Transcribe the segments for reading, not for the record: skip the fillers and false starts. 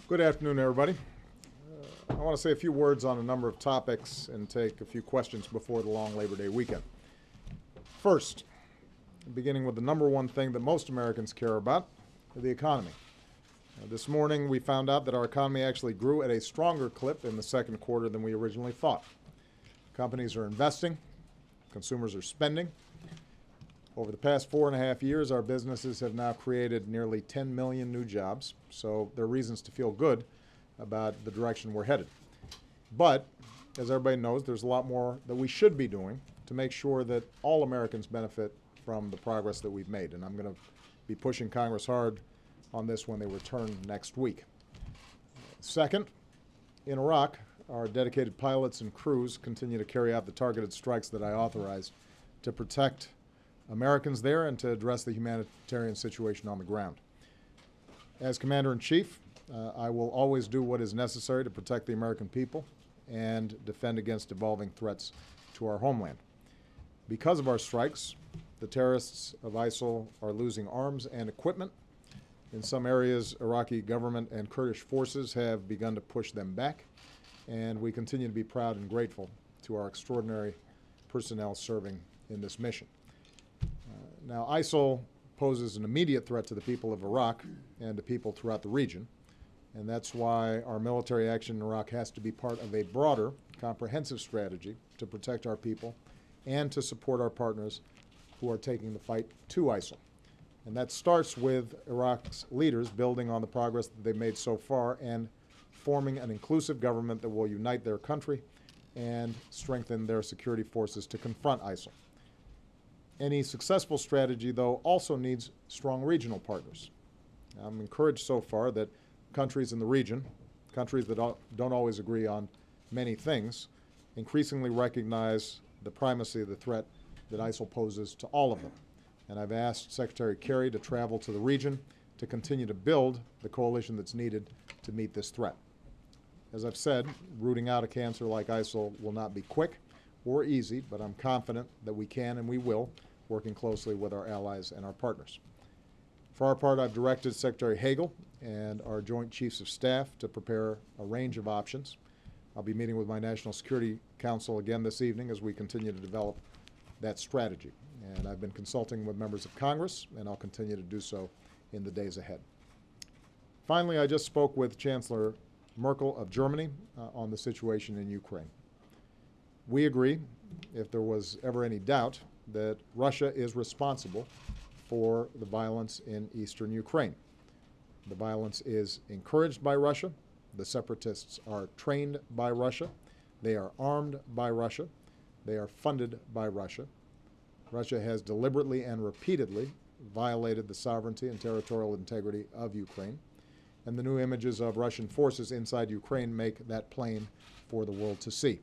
Good afternoon, everybody. I want to say a few words on a number of topics and take a few questions before the long Labor Day weekend. First, beginning with the number one thing that most Americans care about, the economy. This morning we found out that our economy actually grew at a stronger clip in the second quarter than we originally thought. Companies are investing, consumers are spending. Over the past 4.5 years, our businesses have now created nearly 10 million new jobs, so there are reasons to feel good about the direction we're headed. But, as everybody knows, there's a lot more that we should be doing to make sure that all Americans benefit from the progress that we've made, and I'm going to be pushing Congress hard on this when they return next week. Second, in Iraq, our dedicated pilots and crews continue to carry out the targeted strikes that I authorized to protect Americans there and to address the humanitarian situation on the ground. As Commander-in-Chief, I will always do what is necessary to protect the American people and defend against evolving threats to our homeland. Because of our strikes, the terrorists of ISIL are losing arms and equipment. In some areas, Iraqi government and Kurdish forces have begun to push them back, and we continue to be proud and grateful to our extraordinary personnel serving in this mission. Now, ISIL poses an immediate threat to the people of Iraq and to people throughout the region, and that's why our military action in Iraq has to be part of a broader, comprehensive strategy to protect our people and to support our partners who are taking the fight to ISIL. And that starts with Iraq's leaders building on the progress that they've made so far and forming an inclusive government that will unite their country and strengthen their security forces to confront ISIL. Any successful strategy, though, also needs strong regional partners. I'm encouraged so far that countries in the region, countries that don't always agree on many things, increasingly recognize the primacy of the threat that ISIL poses to all of them. And I've asked Secretary Kerry to travel to the region to continue to build the coalition that's needed to meet this threat. As I've said, rooting out a cancer like ISIL will not be quick or easy, but I'm confident that we can and we will, working closely with our allies and our partners. For our part, I've directed Secretary Hagel and our Joint Chiefs of Staff to prepare a range of options. I'll be meeting with my National Security Council again this evening as we continue to develop that strategy. And I've been consulting with members of Congress, and I'll continue to do so in the days ahead. Finally, I just spoke with Chancellor Merkel of Germany on the situation in Ukraine. We agree, if there was ever any doubt, that Russia is responsible for the violence in eastern Ukraine. The violence is encouraged by Russia. The separatists are trained by Russia. They are armed by Russia. They are funded by Russia. Russia has deliberately and repeatedly violated the sovereignty and territorial integrity of Ukraine. And the new images of Russian forces inside Ukraine make that plain for the world to see.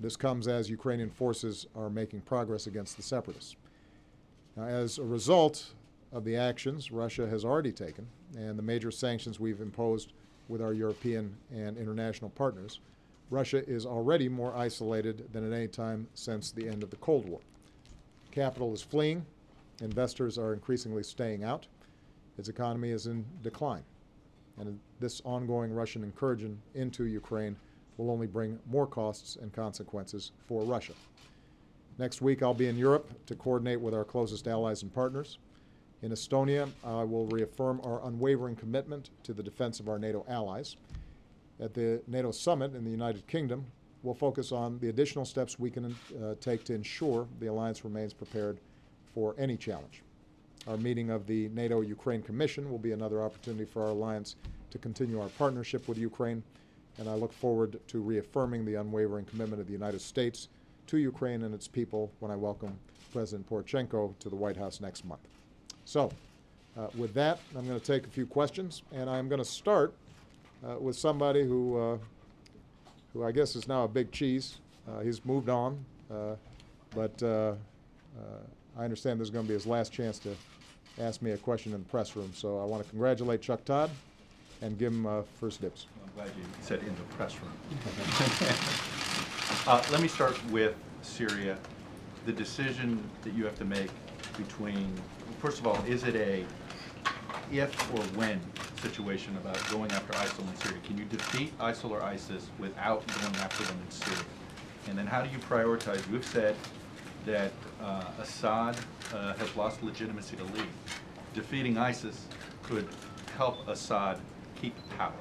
This comes as Ukrainian forces are making progress against the separatists. Now, as a result of the actions Russia has already taken and the major sanctions we've imposed with our European and international partners, Russia is already more isolated than at any time since the end of the Cold War. Capital is fleeing, investors are increasingly staying out, its economy is in decline, and this ongoing Russian incursion into Ukraine will only bring more costs and consequences for Russia. Next week, I'll be in Europe to coordinate with our closest allies and partners. In Estonia, I will reaffirm our unwavering commitment to the defense of our NATO allies. At the NATO summit in the United Kingdom, we'll focus on the additional steps we can take to ensure the alliance remains prepared for any challenge. Our meeting of the NATO-Ukraine Commission will be another opportunity for our alliance to continue our partnership with Ukraine, and I look forward to reaffirming the unwavering commitment of the United States to Ukraine and its people when I welcome President Poroshenko to the White House next month. So, with that, I'm going to take a few questions, and I'm going to start with somebody who I guess is now a big cheese. He's moved on, but I understand this is going to be his last chance to ask me a question in the press room. So I want to congratulate Chuck Todd and give him first dibs. I'm glad you said in the press room. Let me start with Syria. The decision that you have to make between, first of all, is it a if or when situation about going after ISIL in Syria. Can you defeat ISIL or ISIS without going after them in Syria? And then how do you prioritize? You've said that Assad has lost legitimacy to lead. Defeating ISIS could help Assad keep power.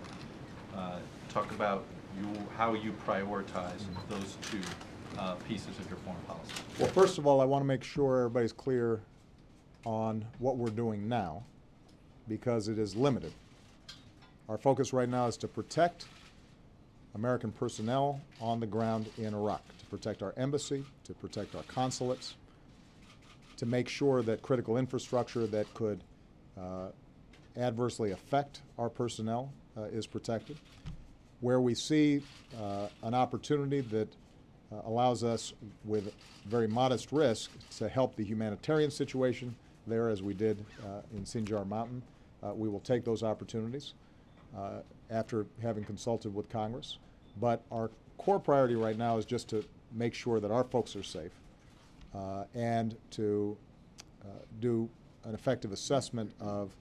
Talk about how you prioritize those two pieces of your foreign policy. Well, first of all, I want to make sure everybody's clear on what we're doing now, because it is limited. Our focus right now is to protect American personnel on the ground in Iraq, to protect our embassy, to protect our consulates, to make sure that critical infrastructure that could adversely affect our personnel is protected. Where we see an opportunity that allows us, with very modest risk, to help the humanitarian situation there, as we did in Sinjar Mountain, we will take those opportunities after having consulted with Congress. But our core priority right now is just to make sure that our folks are safe and to do an effective assessment of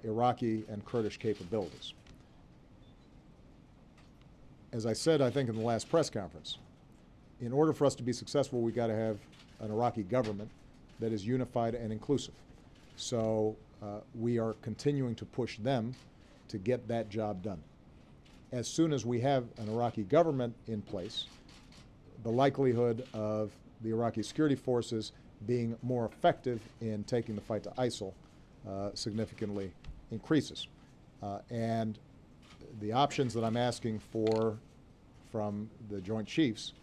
Iraqi and Kurdish capabilities. As I said, I think in the last press conference, in order for us to be successful, we've got to have an Iraqi government that is unified and inclusive. So we are continuing to push them to get that job done. As soon as we have an Iraqi government in place, the likelihood of the Iraqi security forces being more effective in taking the fight to ISIL significantly increases. And the options that I'm asking for from the Joint Chiefs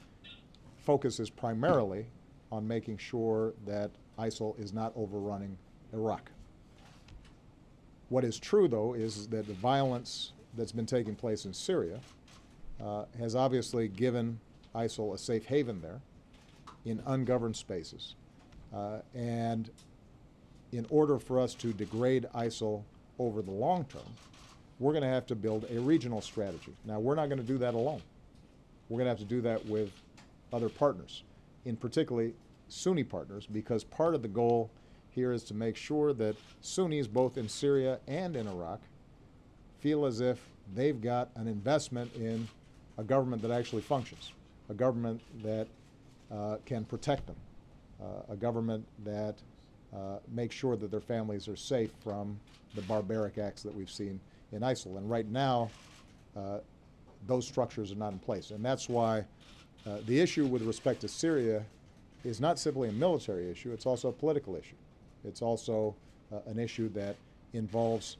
focuses primarily on making sure that ISIL is not overrunning Iraq. What is true, though, is that the violence that's been taking place in Syria has obviously given ISIL a safe haven there in ungoverned spaces. And in order for us to degrade ISIL over the long term, we're going to have to build a regional strategy. Now, we're not going to do that alone. We're going to have to do that with other partners, in particularly Sunni partners, because part of the goal here is to make sure that Sunnis, both in Syria and in Iraq, feel as if they've got an investment in a government that actually functions, a government that can protect them, a government that makes sure that their families are safe from the barbaric acts that we've seen in ISIL. And right now, those structures are not in place. And that's why the issue with respect to Syria is not simply a military issue, it's also a political issue. It's also an issue that involves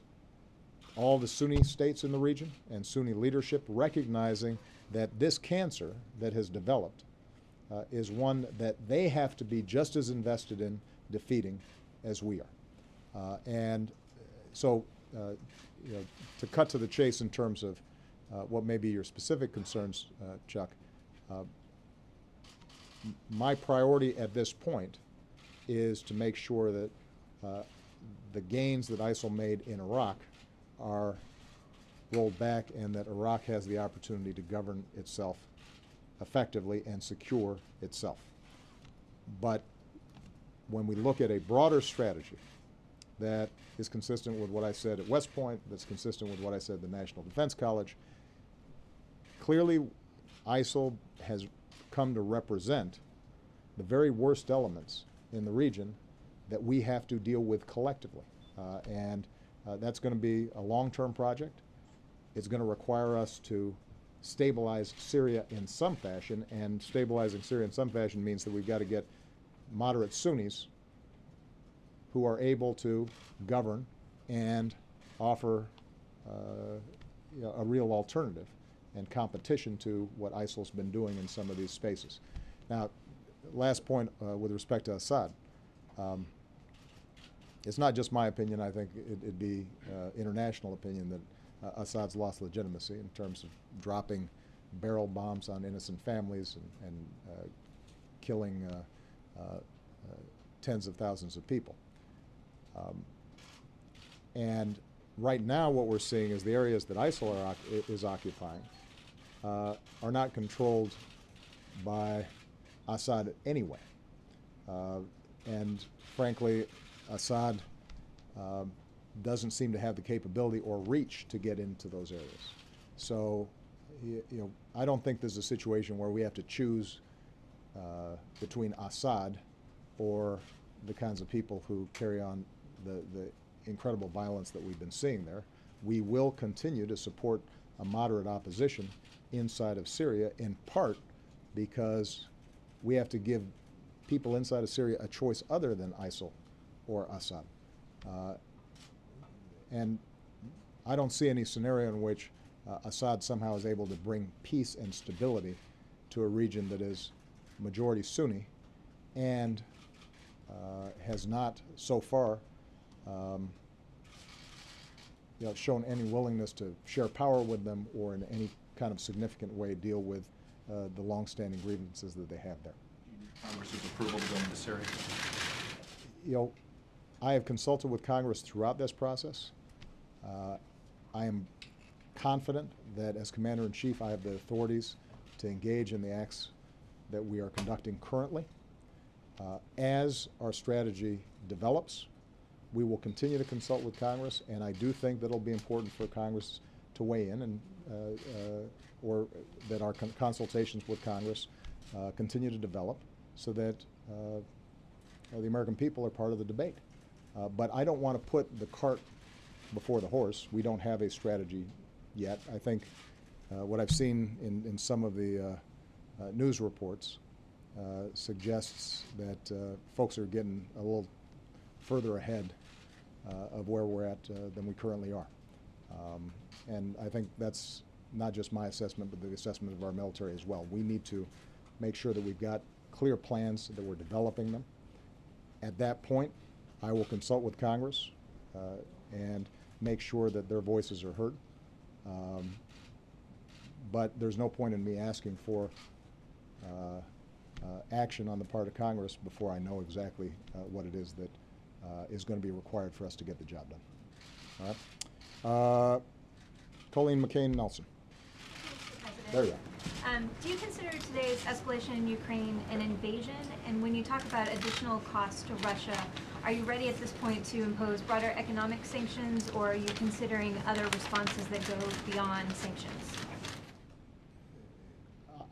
all the Sunni states in the region and Sunni leadership recognizing that this cancer that has developed is one that they have to be just as invested in defeating as we are. And so, you know, to cut to the chase in terms of what may be your specific concerns, Chuck, my priority at this point is to make sure that the gains that ISIL made in Iraq are rolled back and that Iraq has the opportunity to govern itself effectively and secure itself. But when we look at a broader strategy that is consistent with what I said at West Point, that's consistent with what I said at the National Defense College, clearly ISIL has come to represent the very worst elements in the region that we have to deal with collectively. And that's going to be a long-term project. It's going to require us to stabilize Syria in some fashion, and stabilizing Syria in some fashion means that we've got to get moderate Sunnis who are able to govern and offer you know, a real alternative and competition to what ISIL's been doing in some of these spaces. Now, last point with respect to Assad. It's not just my opinion. I think it'd be international opinion that Assad's lost legitimacy in terms of dropping barrel bombs on innocent families and killing tens of thousands of people. And right now what we're seeing is the areas that ISIL is occupying are not controlled by Assad anyway. And frankly, Assad doesn't seem to have the capability or reach to get into those areas. So, I don't think there's a situation where we have to choose between Assad or the kinds of people who carry on the incredible violence that we've been seeing there. We will continue to support a moderate opposition inside of Syria, in part because we have to give people inside of Syria a choice other than ISIL or Assad. And I don't see any scenario in which Assad somehow is able to bring peace and stability to a region that is majority Sunni and has not so far shown any willingness to share power with them or in any kind of significant way deal with the longstanding grievances that they have there. Congress's approval to go into Syria? I have consulted with Congress throughout this process. I am confident that as Commander-in-Chief I have the authorities to engage in the acts that we are conducting currently. As our strategy develops, we will continue to consult with Congress, and I do think that it'll be important for Congress to weigh in, and or that our consultations with Congress continue to develop so that the American people are part of the debate. But I don't want to put the cart before the horse. We don't have a strategy yet. I think what I've seen in some of the news reports suggests that folks are getting a little further ahead of where we're at than we currently are. And I think that's not just my assessment, but the assessment of our military as well. We need to make sure that we've got clear plans, that we're developing them. At that point, I will consult with Congress and make sure that their voices are heard. But there's no point in me asking for action on the part of Congress before I know exactly what it is that is going to be required for us to get the job done. All right. Colleen McCain Nelson. There you go. Do you consider today's escalation in Ukraine an invasion? And when you talk about additional costs to Russia, are you ready at this point to impose broader economic sanctions, or are you considering other responses that go beyond sanctions?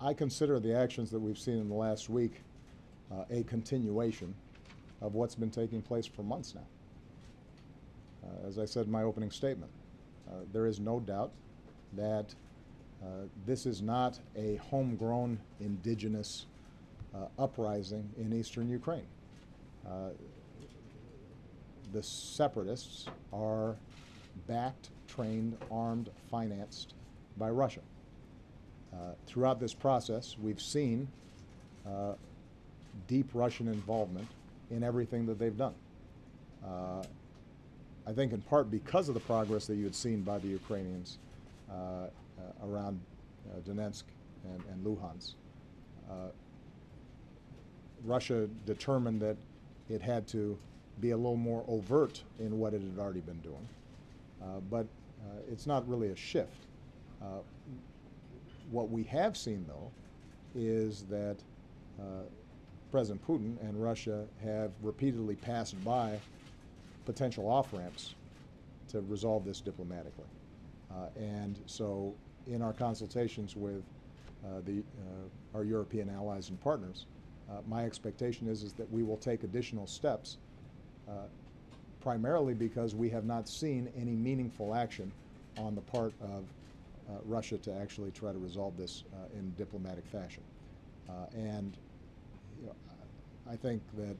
I consider the actions that we've seen in the last week a continuation of what's been taking place for months now. As I said in my opening statement, there is no doubt that this is not a homegrown indigenous uprising in eastern Ukraine. The separatists are backed, trained, armed, financed by Russia. Throughout this process, we've seen deep Russian involvement in everything that they've done. I think in part because of the progress that you had seen by the Ukrainians around Donetsk and Luhansk. Russia determined that it had to be a little more overt in what it had already been doing. But it's not really a shift. What we have seen, though, is that President Putin and Russia have repeatedly passed by potential off-ramps to resolve this diplomatically. And so in our consultations with our European allies and partners, my expectation is that we will take additional steps, primarily because we have not seen any meaningful action on the part of Russia to actually try to resolve this in diplomatic fashion. And I think that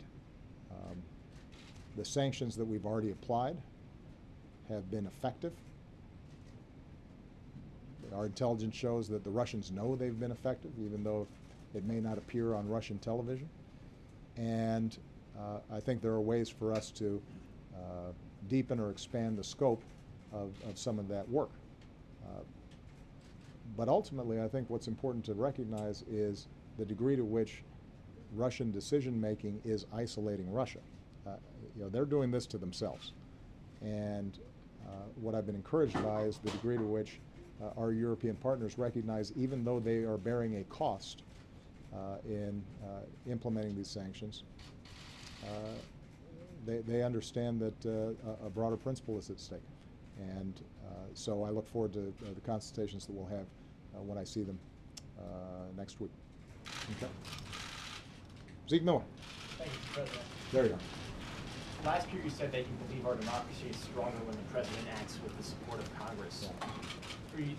the sanctions that we've already applied have been effective. Our intelligence shows that the Russians know they've been effective, even though it may not appear on Russian television. And I think there are ways for us to deepen or expand the scope of some of that work. But ultimately, I think what's important to recognize is the degree to which Russian decision-making is isolating Russia. They're doing this to themselves. And what I've been encouraged by is the degree to which our European partners recognize, even though they are bearing a cost in implementing these sanctions, they understand that a broader principle is at stake. And so I look forward to the consultations that we'll have when I see them next week. Okay. Zeke Miller. Thank you, Mr. President. There you go. Last year you said that you believe our democracy is stronger when the president acts with the support of Congress.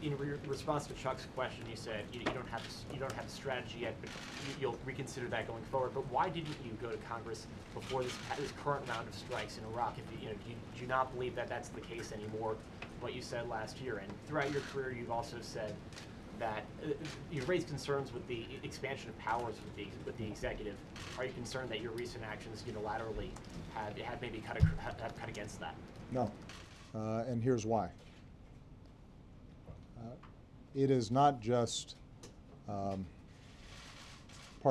In response to Chuck's question, you said you don't have a strategy yet, but you'll reconsider that going forward. But why didn't you go to Congress before this current round of strikes in Iraq? If do you not believe that that's the case anymore? What you said last year, and throughout your career, you've also said that you raised concerns with the expansion of powers with the executive. Are you concerned that your recent actions unilaterally have maybe cut against that? No, and here's why. It is not just part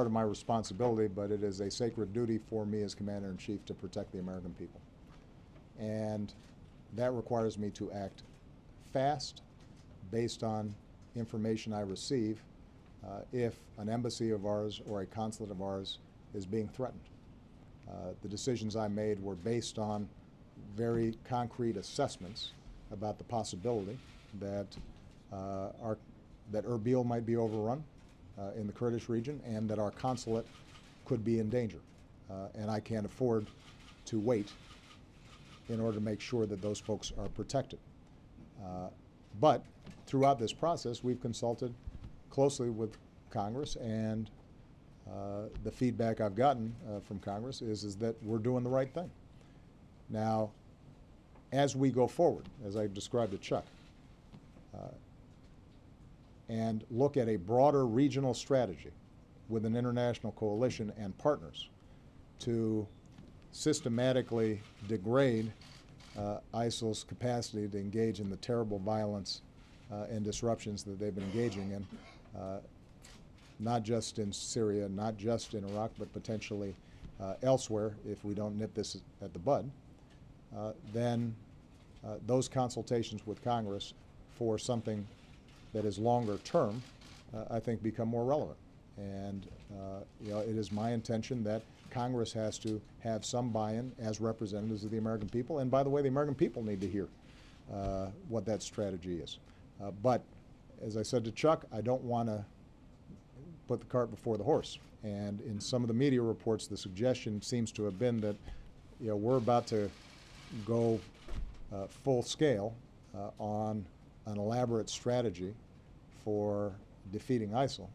of my responsibility, but it is a sacred duty for me as Commander-in-Chief to protect the American people. And that requires me to act fast based on information I receive if an embassy of ours or a consulate of ours is being threatened. The decisions I made were based on very concrete assessments about the possibility that that Erbil might be overrun in the Kurdish region and that our consulate could be in danger. And I can't afford to wait in order to make sure that those folks are protected. But throughout this process, we've consulted closely with Congress, and the feedback I've gotten from Congress is that we're doing the right thing. Now, as we go forward, as I described to Chuck, and look at a broader regional strategy with an international coalition and partners to systematically degrade ISIL's capacity to engage in the terrible violence and disruptions that they've been engaging in, not just in Syria, not just in Iraq, but potentially elsewhere if we don't nip this at the bud, then those consultations with Congress for something that is longer term, I think, become more relevant. And it is my intention that Congress has to have some buy-in as representatives of the American people. And by the way, the American people need to hear what that strategy is. But as I said to Chuck, I don't want to put the cart before the horse. And in some of the media reports, the suggestion seems to have been that we're about to go full scale on an elaborate strategy for defeating ISIL.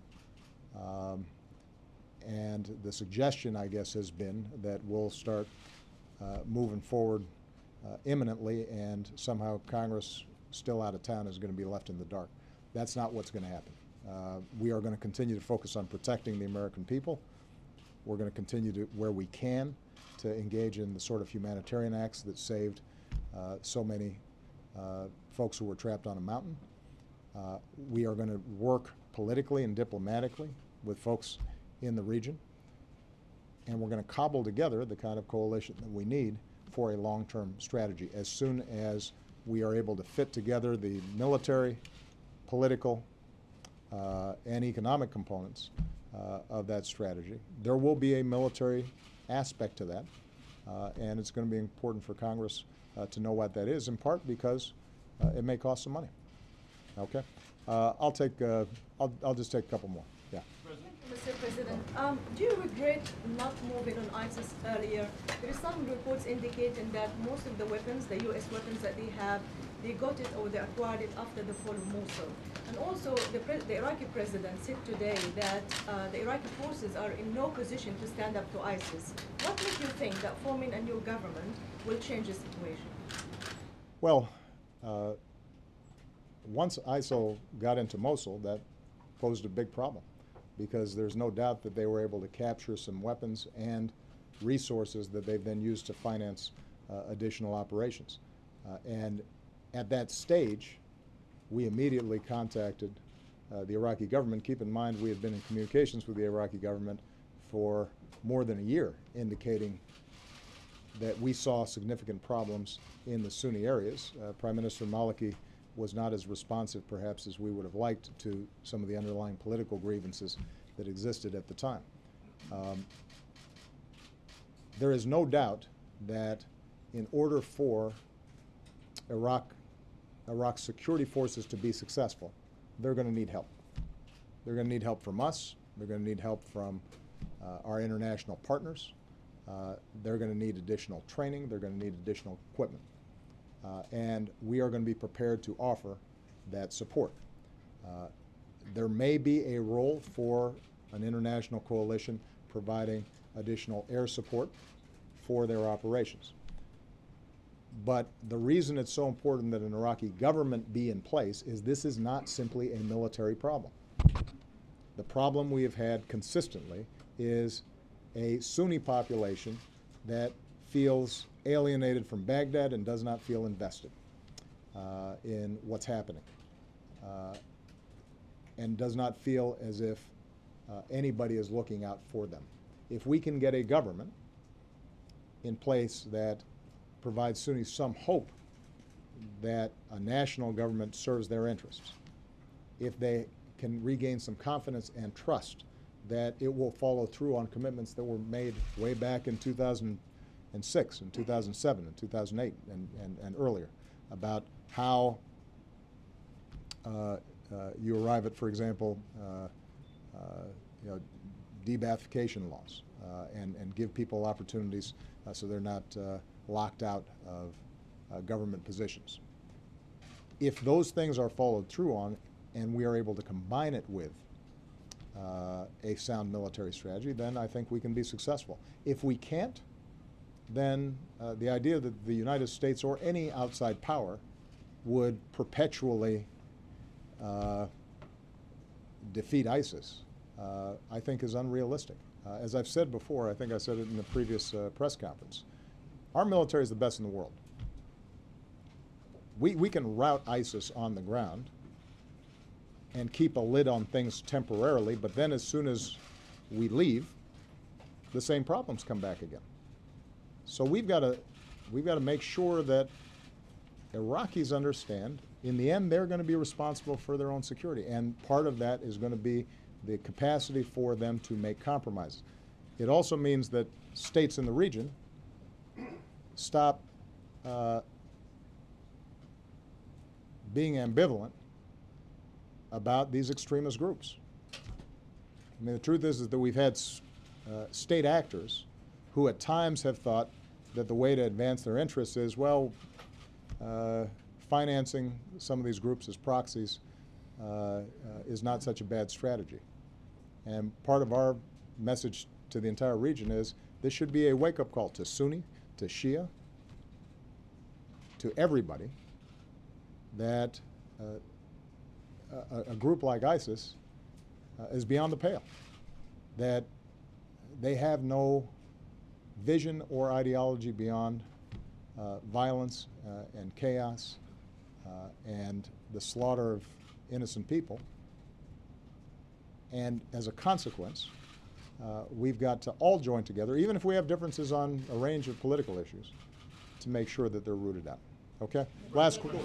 And the suggestion, I guess, has been that we'll start moving forward imminently, and somehow Congress, still out of town, is going to be left in the dark. That's not what's going to happen. We are going to continue to focus on protecting the American people. We're going to continue to, where we can, to engage in the sort of humanitarian acts that saved so many folks who were trapped on a mountain. We are going to work politically and diplomatically with folks in the region, and we're going to cobble together the kind of coalition that we need for a long-term strategy as soon as we are able to fit together the military, political, and economic components of that strategy. There will be a military aspect to that, and it's going to be important for Congress to know what that is, in part because it may cost some money. Okay, I'll just take a couple more. Yeah. Mr. President, do you regret not moving on ISIS earlier? There is some reports indicating that most of the weapons, the U.S. weapons that they have, they got it or they acquired it after the fall of Mosul. And also, the Iraqi president said today that the Iraqi forces are in no position to stand up to ISIS. What makes you think that forming a new government will change the situation? Well, once ISIL got into Mosul, that posed a big problem, because there's no doubt that they were able to capture some weapons and resources that they've then used to finance additional operations. And at that stage, we immediately contacted the Iraqi government. Keep in mind, we had been in communications with the Iraqi government for more than a year, indicating that we saw significant problems in the Sunni areas. Prime Minister Maliki was not as responsive, perhaps, as we would have liked to some of the underlying political grievances that existed at the time. There is no doubt that in order for Iraq's security forces to be successful, they're going to need help. They're going to need help from us. They're going to need help from our international partners. They're going to need additional training. They're going to need additional equipment. And we are going to be prepared to offer that support. There may be a role for an international coalition providing additional air support for their operations. But the reason it's so important that an Iraqi government be in place is this is not simply a military problem. The problem we have had consistently is a Sunni population that feels alienated from Baghdad and does not feel invested in what's happening, and does not feel as if anybody is looking out for them. If we can get a government in place that provides Sunnis some hope that a national government serves their interests, if they can regain some confidence and trust that it will follow through on commitments that were made way back in 2006 and 2007 and 2008 and earlier about how you arrive at, for example, de-Baathification laws and give people opportunities so they're not locked out of government positions. If those things are followed through on and we are able to combine it with a sound military strategy, then I think we can be successful. If we can't, then the idea that the United States or any outside power would perpetually defeat ISIS, I think is unrealistic. As I've said before, I think I said it in the previous press conference, our military is the best in the world. We can rout ISIS on the ground and keep a lid on things temporarily, but then as soon as we leave, the same problems come back again. So we've got to make sure that Iraqis understand in the end they're going to be responsible for their own security, and part of that is going to be the capacity for them to make compromises. It also means that states in the region stop being ambivalent about these extremist groups. I mean, the truth is that we've had state actors who at times have thought that the way to advance their interests is, well, financing some of these groups as proxies is not such a bad strategy. And part of our message to the entire region is this should be a wake-up call to Sunni, to Shia, to everybody, that a group like ISIS is beyond the pale, that they have no vision or ideology beyond violence and chaos and the slaughter of innocent people. And as a consequence, we've got to all join together, even if we have differences on a range of political issues, to make sure that they're rooted out. Okay? Last question.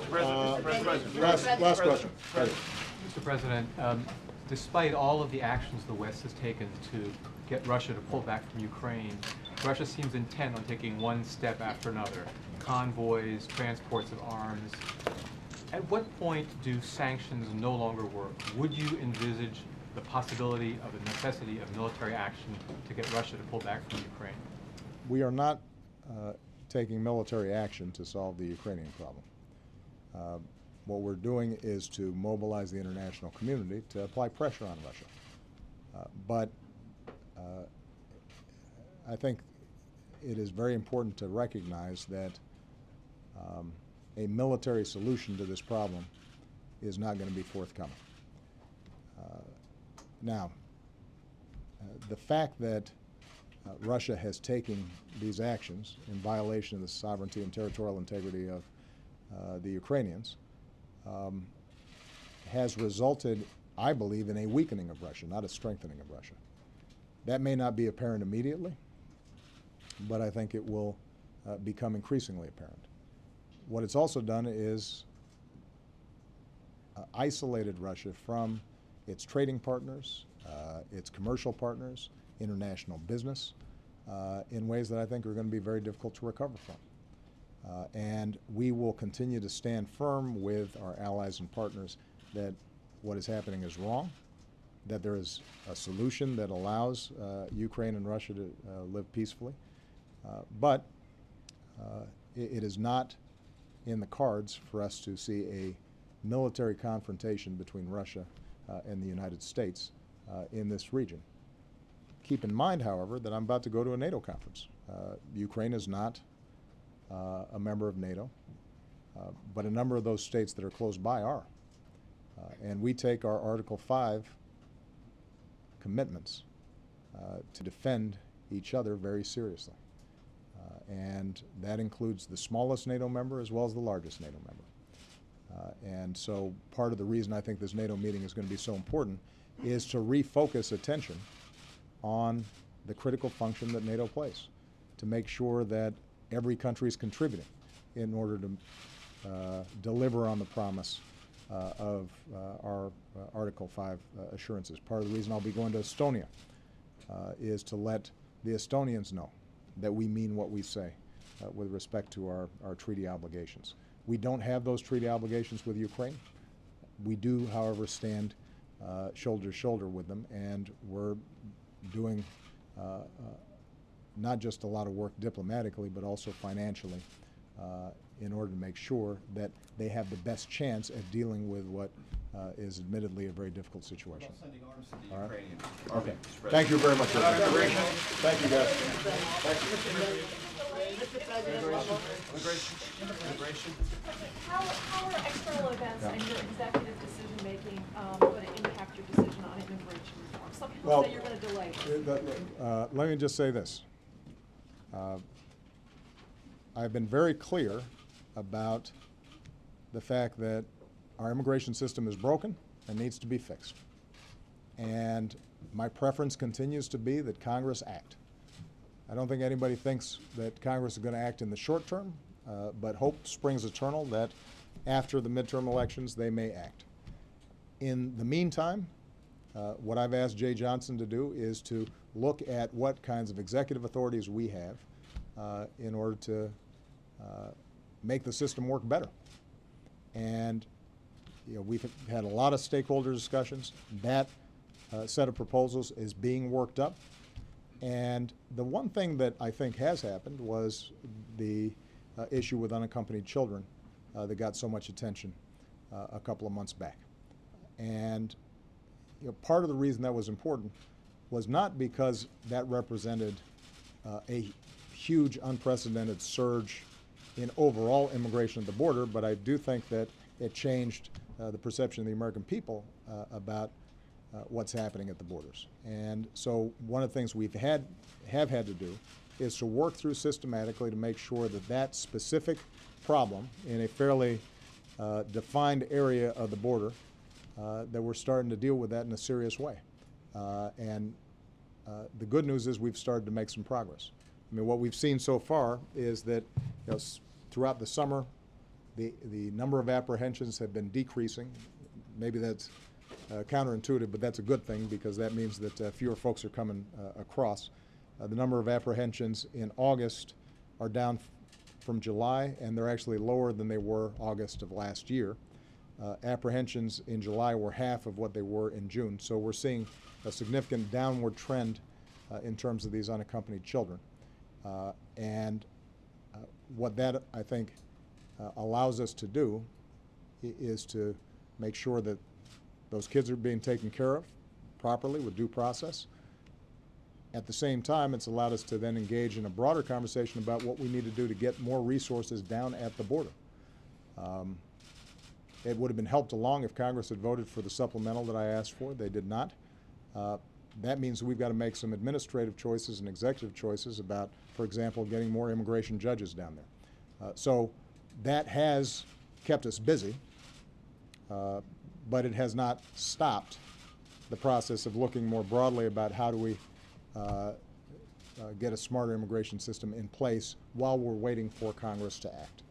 Mr. President, despite all of the actions the West has taken to get Russia to pull back from Ukraine, Russia seems intent on taking one step after another. Convoys, transports of arms. At what point do sanctions no longer work? Would you envisage the possibility of the necessity of military action to get Russia to pull back from Ukraine? We are not taking military action to solve the Ukrainian problem. What we're doing is to mobilize the international community to apply pressure on Russia. But I think it is very important to recognize that a military solution to this problem is not going to be forthcoming. Now, the fact that Russia has taken these actions in violation of the sovereignty and territorial integrity of the Ukrainians has resulted, I believe, in a weakening of Russia, not a strengthening of Russia. That may not be apparent immediately, but I think it will become increasingly apparent. What it's also done is isolated Russia from its trading partners, its commercial partners, international business, in ways that I think are going to be very difficult to recover from. And we will continue to stand firm with our allies and partners that what is happening is wrong, that there is a solution that allows Ukraine and Russia to live peacefully. But it is not in the cards for us to see a military confrontation between Russia and the United States in this region. Keep in mind, however, that I'm about to go to a NATO conference. Ukraine is not a member of NATO, but a number of those states that are close by are. And we take our Article 5 commitments to defend each other very seriously. And that includes the smallest NATO member as well as the largest NATO member. And so part of the reason I think this NATO meeting is going to be so important is to refocus attention on the critical function that NATO plays, to make sure that every country is contributing in order to deliver on the promise of our Article 5 assurances. Part of the reason I'll be going to Estonia is to let the Estonians know that we mean what we say with respect to our treaty obligations. We don't have those treaty obligations with Ukraine. We do, however, stand shoulder to shoulder with them, and we're doing not just a lot of work diplomatically, but also financially in order to make sure that they have the best chance at dealing with what is admittedly a very difficult situation. About sending arms to the All right. Ukrainians. Okay. Thank you very much. Thank you, guys. How are external events and your executive decision-making going to impact your decision on immigration reform? Some people Well, say you're going to delay this. let me just say this. I've been very clear about the fact that our immigration system is broken and needs to be fixed. And my preference continues to be that Congress act. I don't think anybody thinks that Congress is going to act in the short term, but hope springs eternal that after the midterm elections they may act. In the meantime, what I've asked Jay Johnson to do is to look at what kinds of executive authorities we have in order to make the system work better. And we've had a lot of stakeholder discussions. That set of proposals is being worked up. And the one thing that I think has happened was the issue with unaccompanied children that got so much attention a couple of months back. And part of the reason that was important was not because that represented a huge unprecedented surge in overall immigration at the border, but I do think that it changed the perception of the American people about what's happening at the borders. And so one of the things we've have had to do is to work through systematically to make sure that that specific problem in a fairly defined area of the border, that we're starting to deal with that in a serious way. And the good news is we've started to make some progress. I mean, what we've seen so far is that throughout the summer, the number of apprehensions have been decreasing. Maybe that's counterintuitive, but that's a good thing because that means that fewer folks are coming across. The number of apprehensions in August are down from July, and they're actually lower than they were August of last year. Apprehensions in July were half of what they were in June. So we're seeing a significant downward trend in terms of these unaccompanied children. And what that, I think, allows us to do is to make sure that those kids are being taken care of properly with due process. At the same time, it's allowed us to then engage in a broader conversation about what we need to do to get more resources down at the border. It would have been helped along if Congress had voted for the supplemental that I asked for. They did not. That means we've got to make some administrative choices and executive choices about, for example, getting more immigration judges down there. So that has kept us busy, but it has not stopped the process of looking more broadly about how do we get a smarter immigration system in place while we're waiting for Congress to act.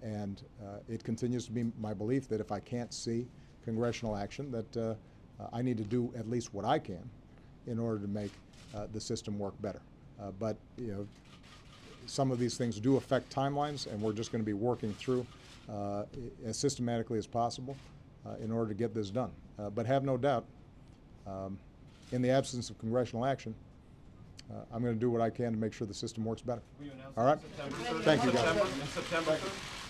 And it continues to be my belief that if I can't see congressional action, that I need to do at least what I can in order to make the system work better. But, you know, some of these things do affect timelines, and we're just going to be working through as systematically as possible in order to get this done. But have no doubt, in the absence of congressional action, I'm going to do what I can to make sure the system works better. All right? Thank you, guys. In September 3rd?